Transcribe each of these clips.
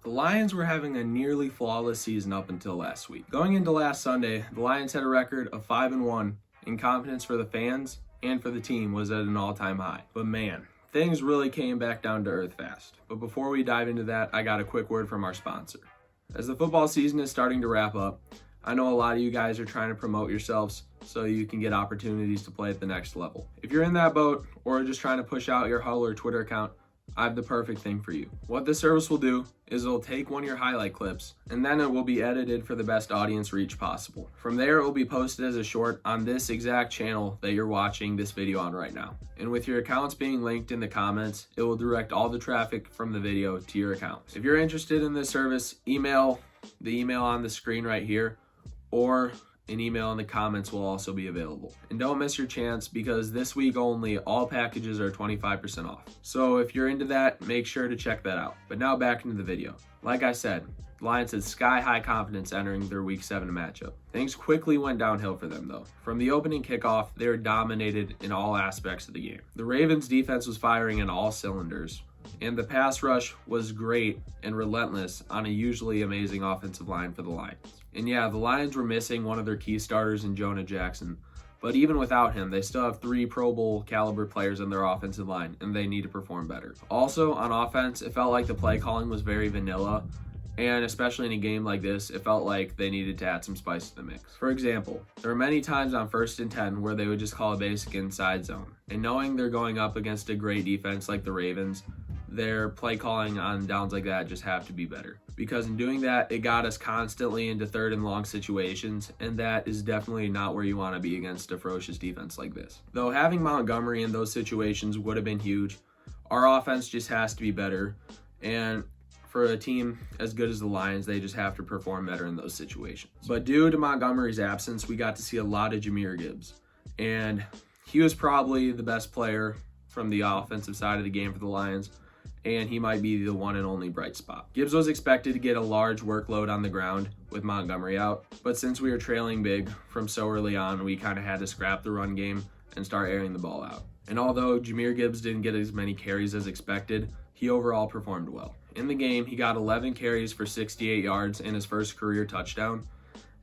The Lions were having a nearly flawless season up until last week. Going into last Sunday, the Lions had a record of 5-1, and confidence for the fans and for the team was at an all-time high. But man, things really came back down to earth fast. But before we dive into that, I got a quick word from our sponsor. As the football season is starting to wrap up, I know a lot of you guys are trying to promote yourselves so you can get opportunities to play at the next level. If you're in that boat or just trying to push out your Huddle or Twitter account, I have the perfect thing for you. What this service will do is it'll take one of your highlight clips and then it will be edited for the best audience reach possible. From there, it will be posted as a short on this exact channel that you're watching this video on right now. And with your accounts being linked in the comments, it will direct all the traffic from the video to your accounts. If you're interested in this service, email the email on the screen right here, or an email in the comments will also be available. And don't miss your chance because this week only, all packages are 25% off. So if you're into that, make sure to check that out. But now back into the video. Like I said, the Lions had sky-high confidence entering their Week 7 matchup. Things quickly went downhill for them though. From the opening kickoff, they were dominated in all aspects of the game. The Ravens defense was firing in all cylinders, and the pass rush was great and relentless on a usually amazing offensive line for the Lions. And yeah, the Lions were missing one of their key starters in Jonah Jackson, but even without him, they still have 3 Pro Bowl caliber players in their offensive line, and they need to perform better. Also, on offense, it felt like the play calling was very vanilla, and especially in a game like this, it felt like they needed to add some spice to the mix. For example, there were many times on 1st and 10 where they would just call a basic inside zone, and knowing they're going up against a great defense like the Ravens, their play calling on downs like that just have to be better. Because in doing that, it got us constantly into 3rd and long situations, and that is definitely not where you want to be against a ferocious defense like this. Though having Montgomery in those situations would have been huge, our offense just has to be better, and for a team as good as the Lions, they just have to perform better in those situations. But due to Montgomery's absence, we got to see a lot of Jahmyr Gibbs, and he was probably the best player from the offensive side of the game for the Lions, and he might be the one and only bright spot. Gibbs was expected to get a large workload on the ground with Montgomery out, but since we were trailing big from so early on, we kind of had to scrap the run game and start airing the ball out. And although Jahmyr Gibbs didn't get as many carries as expected, he overall performed well. In the game, he got 11 carries for 68 yards and his first career touchdown.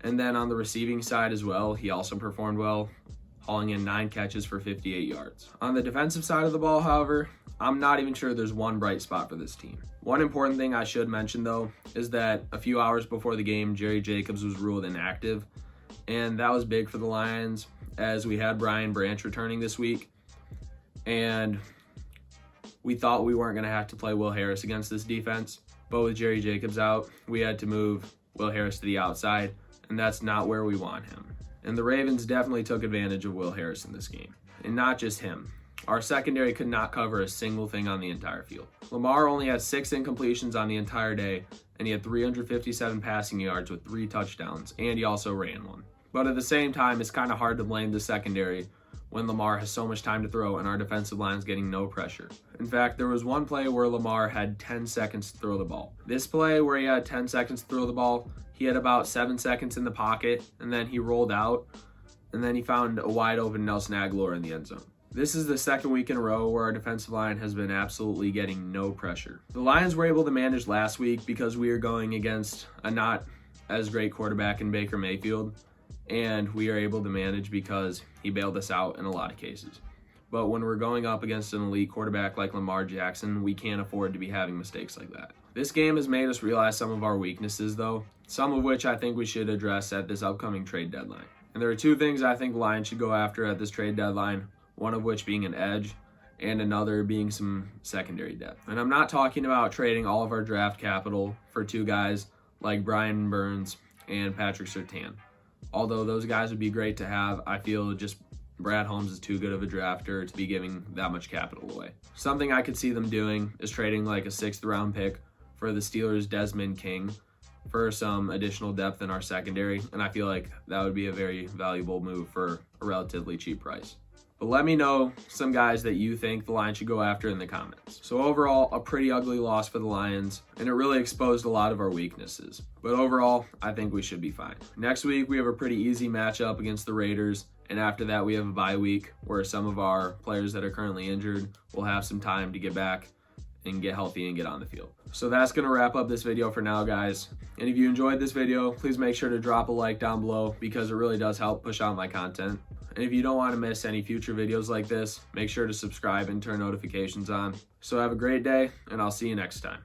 And then on the receiving side as well, he also performed well, hauling in 9 catches for 58 yards. On the defensive side of the ball, however, I'm not even sure there's one bright spot for this team. One important thing I should mention though is that a few hours before the game, Jerry Jacobs was ruled inactive, and that was big for the Lions as we had Brian Branch returning this week, and we thought we weren't going to have to play Will Harris against this defense, but with Jerry Jacobs out, we had to move Will Harris to the outside, and that's not where we want him. And the Ravens definitely took advantage of Will Harris in this game, and not just him. Our secondary could not cover a single thing on the entire field. Lamar only had 6 incompletions on the entire day, and he had 357 passing yards with 3 touchdowns, and he also ran one. But at the same time, it's kind of hard to blame the secondary when Lamar has so much time to throw and our defensive line's getting no pressure. In fact, there was one play where Lamar had 10 seconds to throw the ball. This play where he had 10 seconds to throw the ball, he had about 7 seconds in the pocket, and then he rolled out, and then he found a wide open Nelson Agholor in the end zone. This is the 2nd week in a row where our defensive line has been absolutely getting no pressure. The Lions were able to manage last week because we are going against a not as great quarterback in Baker Mayfield, and we are able to manage because he bailed us out in a lot of cases. But when we're going up against an elite quarterback like Lamar Jackson, we can't afford to be having mistakes like that. This game has made us realize some of our weaknesses though, some of which I think we should address at this upcoming trade deadline. And there are 2 things I think Lions should go after at this trade deadline, one of which being an edge and another being some secondary depth. And I'm not talking about trading all of our draft capital for 2 guys like Brian Burns and Patrick Surtain. Although those guys would be great to have, I feel just Brad Holmes is too good of a drafter to be giving that much capital away. Something I could see them doing is trading like a 6th round pick for the Steelers' Desmond King for some additional depth in our secondary, and I feel like that would be a very valuable move for a relatively cheap price. But let me know some guys that you think the Lions should go after in the comments. So overall, a pretty ugly loss for the Lions, and it really exposed a lot of our weaknesses. But overall, I think we should be fine. Next week, we have a pretty easy matchup against the Raiders, and after that, we have a bye week where some of our players that are currently injured will have some time to get back and get healthy and get on the field. So that's going to wrap up this video for now, guys. And if you enjoyed this video, please make sure to drop a like down below because it really does help push out my content. And if you don't want to miss any future videos like this, make sure to subscribe and turn notifications on. So have a great day, and I'll see you next time.